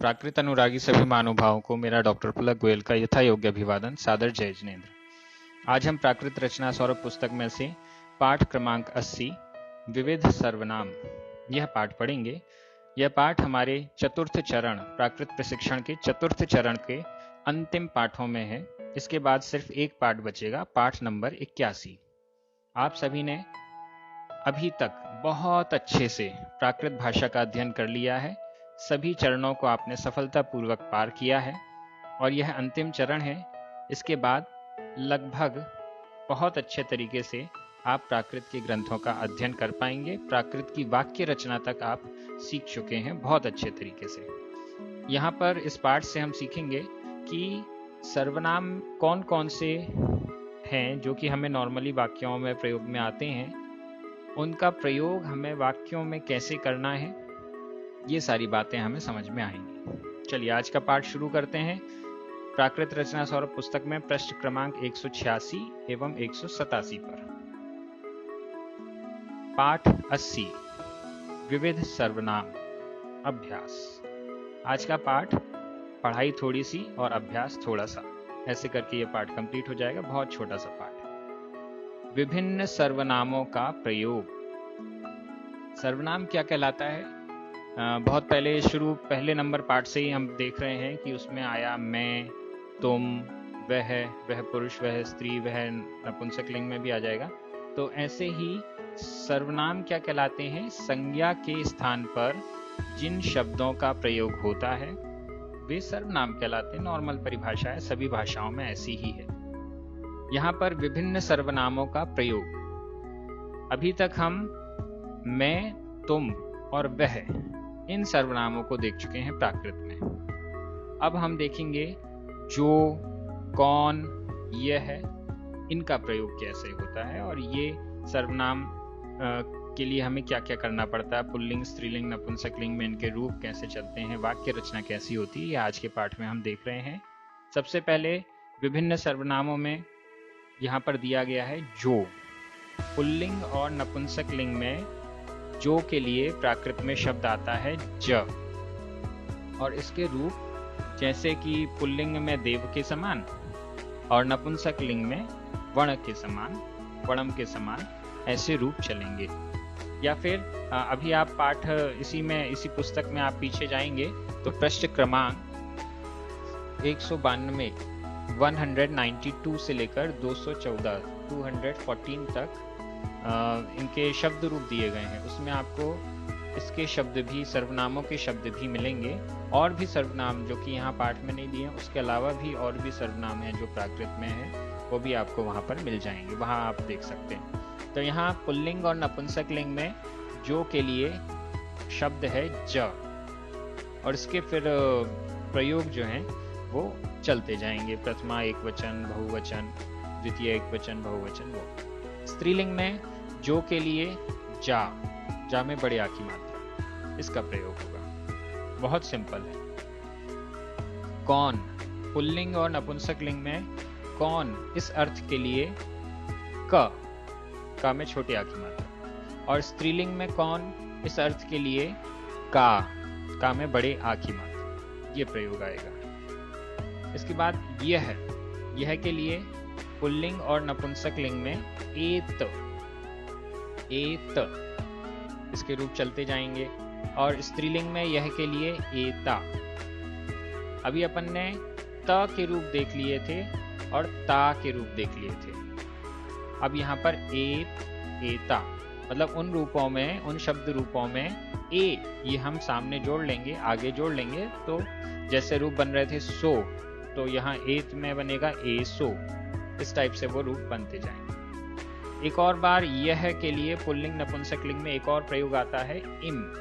प्राकृत अनुरागी सभी महानुभावों को मेरा डॉक्टर पुलक गोयल का यथा योग्य अभिवादन, सादर जय जिनेन्द्र। आज हम प्राकृत रचना सौरभ पुस्तक में से पाठ क्रमांक 80 विविध सर्वनाम यह पाठ पढ़ेंगे। यह पाठ हमारे चतुर्थ चरण प्राकृत प्रशिक्षण के चतुर्थ चरण के अंतिम पाठों में है। इसके बाद सिर्फ एक पाठ बचेगा, पाठ नंबर 81। आप सभी ने अभी तक बहुत अच्छे से प्राकृत भाषा का अध्ययन कर लिया है। सभी चरणों को आपने सफलतापूर्वक पार किया है और यह अंतिम चरण है। इसके बाद लगभग बहुत अच्छे तरीके से आप प्राकृत के ग्रंथों का अध्ययन कर पाएंगे। प्राकृत की वाक्य रचना तक आप सीख चुके हैं बहुत अच्छे तरीके से। यहाँ पर इस पाठ से हम सीखेंगे कि सर्वनाम कौन कौन से हैं जो कि हमें नॉर्मली वाक्यों में प्रयोग में आते हैं, उनका प्रयोग हमें वाक्यों में कैसे करना है, ये सारी बातें हमें समझ में आएंगी। चलिए आज का पाठ शुरू करते हैं। प्राकृत रचना सौरभ पुस्तक में पृष्ठ क्रमांक 186 एवं 187 पर पाठ 80 विविध सर्वनाम अभ्यास। आज का पाठ पढ़ाई थोड़ी सी और अभ्यास थोड़ा सा, ऐसे करके ये पाठ कंप्लीट हो जाएगा। बहुत छोटा सा पाठ है। विभिन्न सर्वनामों का प्रयोग। सर्वनाम क्या कहलाता है? बहुत पहले नंबर पाठ से ही हम देख रहे हैं कि उसमें आया मैं, तुम, वह पुरुष, वह स्त्री, वह नपुंसकलिंग में भी आ जाएगा। तो ऐसे ही सर्वनाम क्या कहलाते हैं? संज्ञा के स्थान पर जिन शब्दों का प्रयोग होता है वे सर्वनाम कहलाते हैं। नॉर्मल परिभाषा है, सभी भाषाओं में ऐसी ही है। यहाँ पर विभिन्न सर्वनामों का प्रयोग। अभी तक हम मैं, तुम और वह इन सर्वनामों को देख चुके हैं प्राकृत में। अब हम देखेंगे जो, कौन, यह, इनका प्रयोग कैसे होता है और ये सर्वनाम के लिए हमें क्या क्या करना पड़ता है। पुल्लिंग, स्त्रीलिंग, नपुंसकलिंग में इनके रूप कैसे चलते हैं, वाक्य रचना कैसी होती है, ये आज के पाठ में हम देख रहे हैं। सबसे पहले विभिन्न सर्वनामों में यहाँ पर दिया गया है जो। पुल्लिंग और नपुंसकलिंग में जो के लिए प्राकृत में शब्द आता है ज, और इसके रूप जैसे कि पुल्लिंग में देव के समान और नपुंसकलिंग में वर्ण के समान, वणम के समान, ऐसे रूप चलेंगे। या फिर अभी आप पाठ इसी पुस्तक में आप पीछे जाएंगे तो पृष्ठ क्रमांक 192 से लेकर 214 214 तक इनके शब्द रूप दिए गए हैं। उसमें आपको इसके शब्द भी, सर्वनामों के शब्द भी मिलेंगे। और भी सर्वनाम जो कि यहाँ पाठ में नहीं दिए हैं, उसके अलावा भी और भी सर्वनाम हैं जो प्राकृत में है, वो भी आपको वहाँ पर मिल जाएंगे, वहाँ आप देख सकते हैं। तो यहाँ पुल्लिंग और नपुंसकलिंग में जो के लिए शब्द है ज, और इसके फिर प्रयोग जो हैं वो चलते जाएंगे। प्रथमा एक वचन, बहुवचन, द्वितीय एक वचन, बहुवचन। वो स्त्रीलिंग में जो के लिए जा में बड़े आ की मात्रा, इसका प्रयोग होगा। बहुत सिंपल है। कौन, पुल्लिंग और नपुंसकलिंग में कौन इस अर्थ के लिए का में छोटे आ की मात्रा, और स्त्रीलिंग में कौन इस अर्थ के लिए का में बड़े आ की मात्रा, ये प्रयोग आएगा। इसके बाद यह के लिए पुल्लिंग और नपुंसकलिंग में एत इसके रूप चलते जाएंगे, और स्त्रीलिंग में यह के लिए एता। अभी अपन ने त के रूप देख लिए थे और ता के रूप देख लिए थे। अब यहाँ पर एता, मतलब उन रूपों में, उन शब्द रूपों में ये हम सामने जोड़ लेंगे, आगे जोड़ लेंगे। तो जैसे रूप बन रहे थे सो, तो यहाँ एत में बनेगा ए सो। इस टाइप से वो रूप बनते जाएंगे। एक और बार यह के लिए पुल्लिंग नपुंसकलिंग में एक और प्रयोग आता है इम।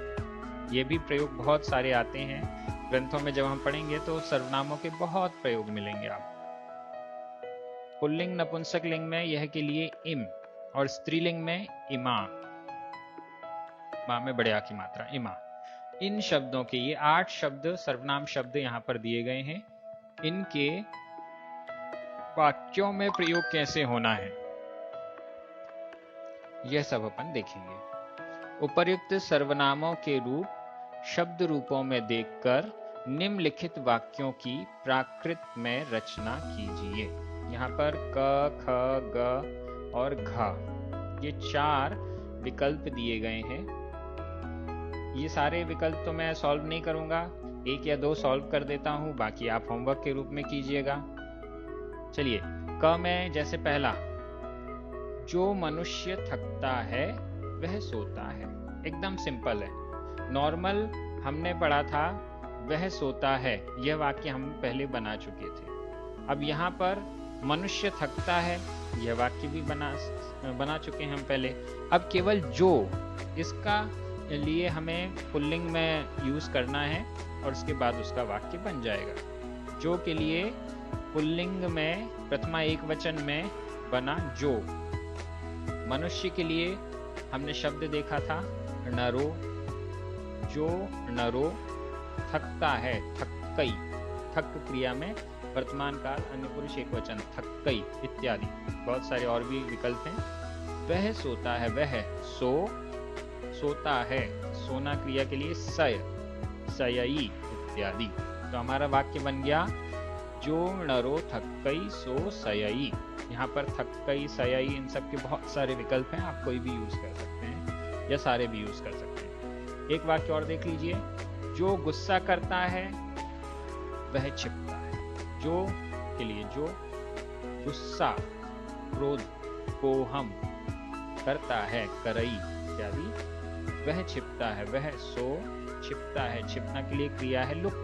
ये भी प्रयोग बहुत सारे आते हैं ग्रंथों में। जब हम पढ़ेंगे तो सर्वनामों के बहुत प्रयोग मिलेंगे आपको। पुल्लिंग नपुंसकलिंग में यह के लिए इम, और स्त्रीलिंग में इमा, मां में बड़े आ की मात्रा, इमा। इन शब्दों के, ये 8 शब्द सर्वनाम शब्द यहाँ पर दिए गए हैं। इनके वाक्यों में प्रयोग कैसे होना है, यह सब अपन देखेंगे। उपर्युक्त सर्वनामों के रूप शब्द रूपों में देखकर निम्नलिखित वाक्यों की प्राकृत में रचना कीजिए। यहाँ पर क, ख, ग और घ ये 4 विकल्प दिए गए हैं। ये सारे विकल्प तो मैं सॉल्व नहीं करूंगा, 1 या 2 सॉल्व कर देता हूँ, बाकी आप होमवर्क के रूप में कीजिएगा। चलिए, क में जैसे पहला, जो मनुष्य थकता है वह सोता है। एकदम सिंपल है, नॉर्मल हमने पढ़ा था वह सोता है, यह वाक्य हम पहले बना चुके थे। अब यहाँ पर मनुष्य थकता है, यह वाक्य भी बना चुके हैं हम पहले। अब केवल जो, इसका लिए हमें पुल्लिंग में यूज करना है और उसके बाद उसका वाक्य बन जाएगा। जो के लिए पुल्लिंग में प्रथमा एक वचन में बना जो। मनुष्य के लिए हमने शब्द देखा था नरो, जो नरो। थकता है थक्कई, थक क्रिया में वर्तमान काल अन्य पुरुष एक वचन थक्कई इत्यादि। बहुत सारे और भी विकल्प हैं। वह सोता है, वह सोता है, सोना क्रिया के लिए सय, सयई इत्यादि। तो हमारा वाक्य बन गया जो नरो थक्कई सो सयई। यहाँ पर थक्कई सयई इन सब के बहुत सारे विकल्प हैं, आप कोई भी यूज कर सकते हैं या सारे भी यूज कर सकते हैं। एक वाक्य और देख लीजिए, जो गुस्सा करता है वह छिपता है। जो के लिए जो, गुस्सा, क्रोध, कोहम करता है करई इत्यादि। वह छिपता है, वह सो छिपता है, छिपना के लिए क्रिया है लुक,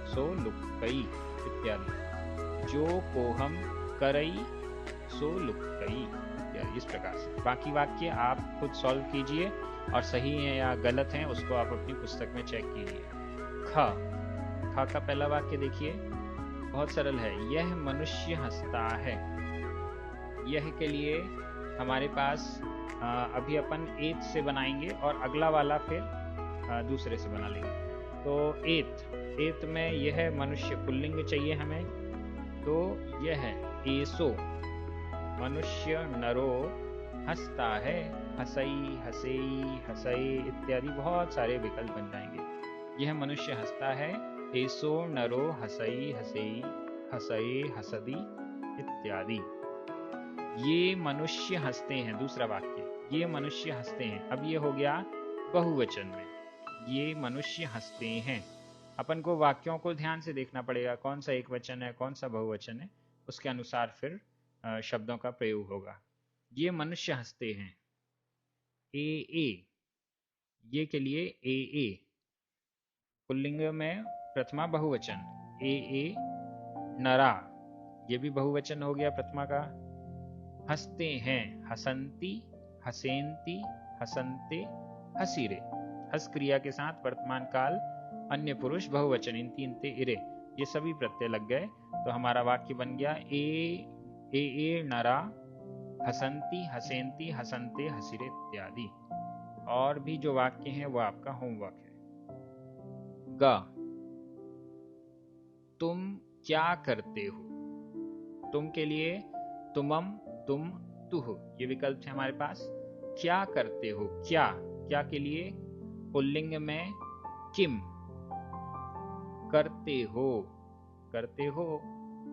सो लुक्कई इत्यादि। जो कोहम करई सो लुक्कई इत्यादि। इस प्रकार से बाकी वाक्य आप खुद सॉल्व कीजिए और सही है या गलत हैं उसको आप अपनी पुस्तक में चेक कीजिए। ख का पहला वाक्य देखिए, बहुत सरल है। यह मनुष्य हंसता है। यह के लिए हमारे पास अभी अपन एत से बनाएंगे और अगला वाला फिर दूसरे से बना लेंगे। तो एत में यह मनुष्य पुल्लिंग चाहिए हमें, तो यह एसो मनुष्य नरो हंसता है, हंसई हंसेई हंसई इत्यादि बहुत सारे विकल्प बन जाएंगे। यह मनुष्य हंसता है, एसो नरो हंसई हंसेई हंसई हंसदी इत्यादि। ये मनुष्य हंसते हैं, दूसरा वाक्य, ये मनुष्य हंसते हैं। अब ये हो गया बहुवचन में, ये मनुष्य हंसते हैं। अपन को वाक्यों को ध्यान से देखना पड़ेगा, कौन सा एक वचन है कौन सा बहुवचन है, उसके अनुसार फिर शब्दों का प्रयोग होगा। ये मनुष्य हंसते हैं। ए ये के लिए ए पुल्लिंग में प्रथमा बहुवचन, ए नरा, ये भी बहुवचन हो गया प्रथमा का। हंसते हैं, हसंती हसेंती हसंते हसीरे। हस क्रिया के साथ वर्तमान काल अन्य पुरुष बहुवचन, इन तीन ते इरे, ये सभी प्रत्यय लग गए। तो हमारा वाक्य बन गया ए नरा हसंती हसेंती हसंते हसीरे इत्यादि। और भी जो वाक्य हैं वो आपका होमवर्क है। ग, तुम क्या करते हो। तुम के लिए तुमम तुम तुह ये विकल्प है हमारे पास। क्या करते हो, क्या के लिए पुल्लिंग में किम, करते हो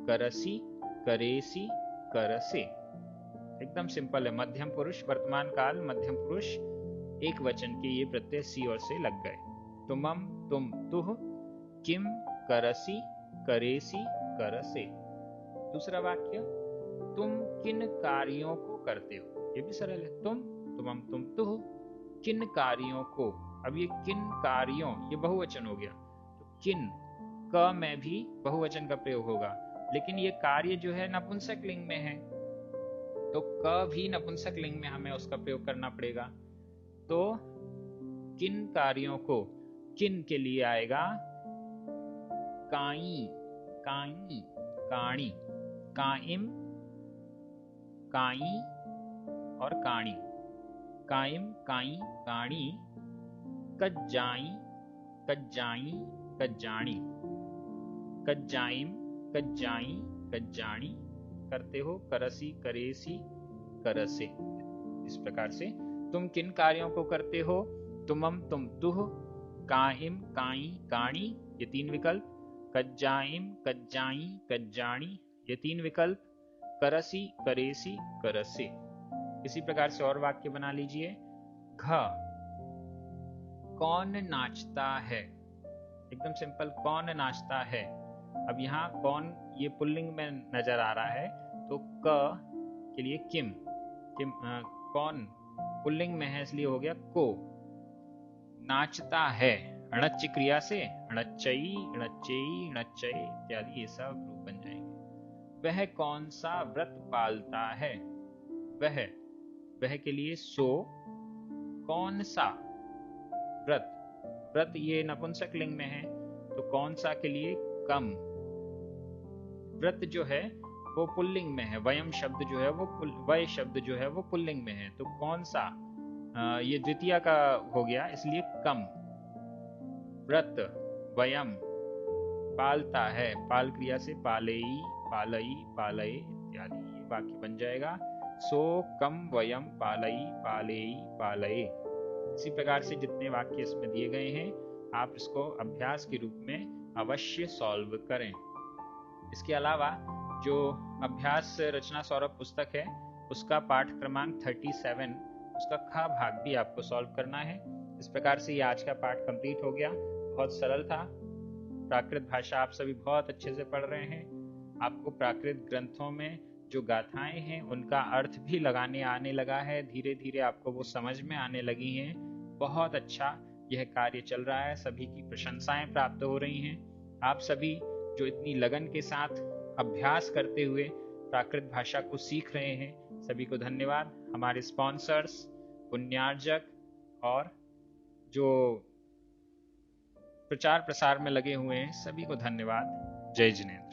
करसी करेसी करसे। एकदम सिंपल है। मध्यम पुरुष वर्तमान काल मध्यम पुरुष एक वचन के ये प्रत्यय सी और से लग गए। तुमम तुम तुह, किम करसी करेसी करसे। दूसरा वाक्य, तुम किन कार्यों को करते हो, ये भी सरल है। तुमम तुम तुह, किन कार्यों को। अब ये किन कार्यों, ये बहुवचन हो गया, तो किन क में भी बहुवचन का प्रयोग होगा, लेकिन ये कार्य जो है नपुंसक लिंग में है, तो क भी नपुंसक लिंग में हमें उसका प्रयोग करना पड़ेगा। तो किन कार्यों को, किन के लिए आएगा काई काई काणी, काइम काई और काणी। काइम काई काणी, कज्जाई कज्जाई कज्जाणी, कज्जाइम कज्जाई कज्जाणी करते हो, करसी करेसी करसे। इस प्रकार से तुम किन कार्यों को करते हो, तुमम तुम तुह, काइम काई काणी, ये तीन विकल्प। कज्जाइम, कज्जाई, कज्जाणी, ये 3 विकल्प। करसी, करेसी, करसे। इसी प्रकार से और वाक्य बना लीजिए। घ, कौन नाचता है। एकदम सिंपल, कौन नाचता है। अब यहाँ कौन ये पुल्लिंग में नजर आ रहा है, तो क के लिए किम, कौन पुल्लिंग में है इसलिए हो गया को। नाचता है, अणच्च क्रिया से अणच्चई, अणच्चेई, अणच्चय इत्यादि ये सब रूप बन जाएंगे। वह कौन सा व्रत पालता है। वह के लिए सो, कौन सा व्रत, व्रत ये नपुंसक लिंग में है, तो कौन सा के लिए कम। व्रत जो है वो पुल्लिंग में है, वयम शब्द जो है वो वय शब्द जो है वो पुल्लिंग में है, तो कौन सा ये द्वितीय का हो गया इसलिए कम। व्रत, वयम, पालता है, पाल क्रिया से पालेई, पालई, पालय इत्यादि ये वाक्य बन जाएगा। सो कम वयम पालई, पालेई, पालये। इसी प्रकार से जितने वाक्य इसमें दिए गए हैं आप इसको अभ्यास के रूप में अवश्य सॉल्व करें। इसके अलावा जो अभ्यास रचना सौरभ पुस्तक है उसका पाठ क्रमांक 37 उसका ख भाग भी आपको सॉल्व करना है। इस प्रकार से ये आज का पाठ कंप्लीट हो गया। बहुत सरल था। प्राकृत भाषा आप सभी बहुत अच्छे से पढ़ रहे हैं। आपको प्राकृत ग्रंथों में जो गाथाएं हैं उनका अर्थ भी लगाने आने लगा है, धीरे धीरे आपको वो समझ में आने लगी हैं। बहुत अच्छा यह कार्य चल रहा है, सभी की प्रशंसाएं प्राप्त हो रही हैं। आप सभी जो इतनी लगन के साथ अभ्यास करते हुए प्राकृत भाषा को सीख रहे हैं, सभी को धन्यवाद। हमारे स्पॉन्सर्स, पुण्यार्जक और जो प्रचार प्रसार में लगे हुए हैं सभी को धन्यवाद। जय जिनेंद्र।